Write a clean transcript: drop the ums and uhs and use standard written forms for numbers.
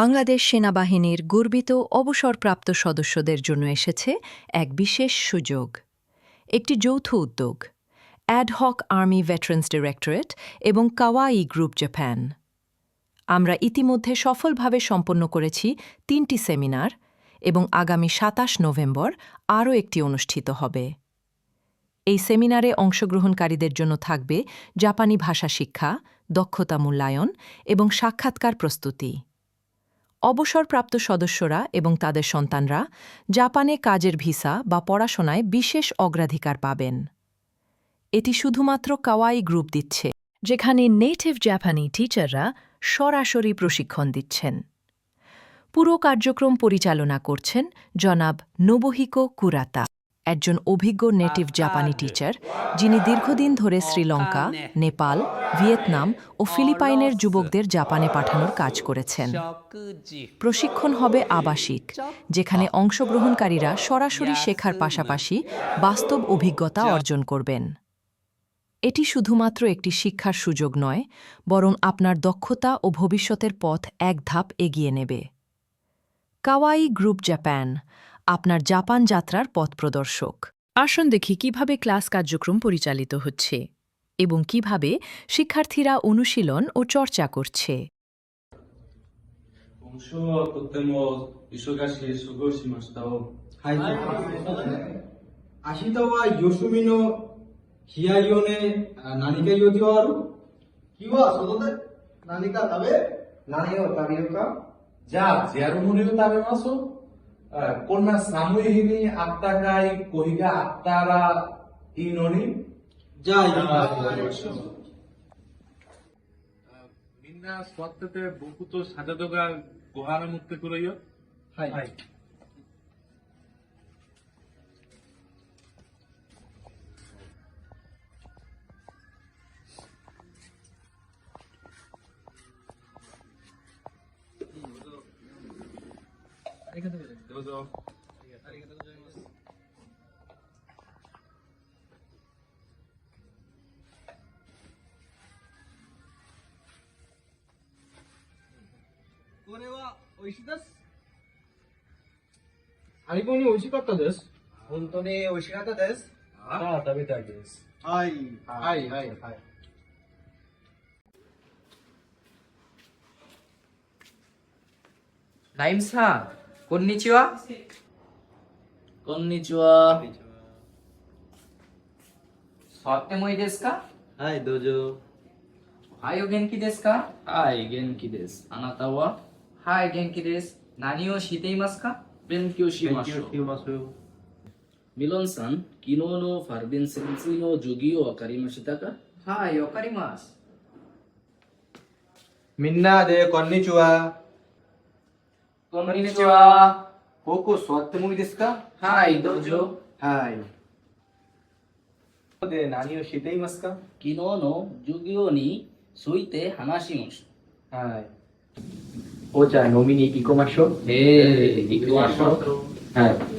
বাংলাদেশ সেনাবাহিনীর গর্বিত অবসরপ্রাপ্ত সদস্যদের জন্য এসেছে এক বিশেষ সুযোগ, একটি যৌথ উদ্যোগ অ্যাডহক আর্মি ভেটারেন্স ডিরেক্টরেট এবং কাওয়াই গ্রুপ জাপান। আমরা ইতিমধ্যে সফলভাবে সম্পন্ন করেছি ৩টি সেমিনার এবং আগামী ২৭ নভেম্বর আরও একটি অনুষ্ঠিত হবে। এই সেমিনারে অংশগ্রহণকারীদের জন্য থাকবে জাপানি ভাষা শিক্ষা, দক্ষতা মূল্যায়ন এবং সাক্ষাৎকার প্রস্তুতি। অবসরপ্রাপ্ত সদস্যরা এবং তাদের সন্তানরা জাপানে কাজের ভিসা বা পড়াশোনায় বিশেষ অগ্রাধিকার পাবেন। এটি শুধুমাত্র কাওয়াই গ্রুপ দিচ্ছে, যেখানে নেটিভ জাপানি টিচাররা সরাসরি প্রশিক্ষণ দিচ্ছেন। পুরো কার্যক্রম পরিচালনা করছেন জনাব নোবুহিকো কুরাতা, একজন অভিজ্ঞ নেটিভ জাপানি টিচার, যিনি দীর্ঘদিন ধরে শ্রীলঙ্কা, নেপাল, ভিয়েতনাম ও ফিলিপাইনের যুবকদের জাপানে পাঠানোর কাজ করেছেন। প্রশিক্ষণ হবে আবাসিক, যেখানে অংশগ্রহণকারীরা সরাসরি শেখার পাশাপাশি বাস্তব অভিজ্ঞতা অর্জন করবেন। এটি শুধুমাত্র একটি শিক্ষার সুযোগ নয়, বরং আপনার দক্ষতা ও ভবিষ্যতের পথ এক ধাপ এগিয়ে নেবে। কাওয়াই গ্রুপ জাপান, আপনার জাপান যাত্রার পথ প্রদর্শক। আসুন দেখি কিভাবে ক্লাস কার্যক্রম পরিচালিত হচ্ছে এবং কিভাবে শিক্ষার্থীরা অনুশীলন ও চর্চা করছে। 今週はとても忙しい過ごしましたを。はい。明日はよしみの気合をね、何か予定はある？今日は外で何か食べ？何を食べるか？じゃあ、ゼアルモリを食べますこんな寒い日にあったかいコーヒーがあったらいいのに。じゃあ行きましょう。みんな座ってて僕とサジャドがご飯持ってくるよ。はい。はい。どうぞ。これは美味しいです。最高に美味しかったです。本当に美味しかったです。ああ、食べたいです。はい。はいはいはい。ライムさん、こんにちは。こんにちは。座ってもいいですか？はい、どうぞ。はい、お元気ですか？はい、元気です。あなたは？はい、元気です。何をしていますか？勉強しましょう。ますよ。ミロンさん、昨日のファルビン先生の授業わかりましたか？はい、わかります。みんなでこんにちは。こんにちは。ここ座ってもいいですか？はい、どうぞ。はい。で何をしていますか？昨日の授業について話しましはい。お茶飲みに行きましょう。ょう。行きましょう。はい。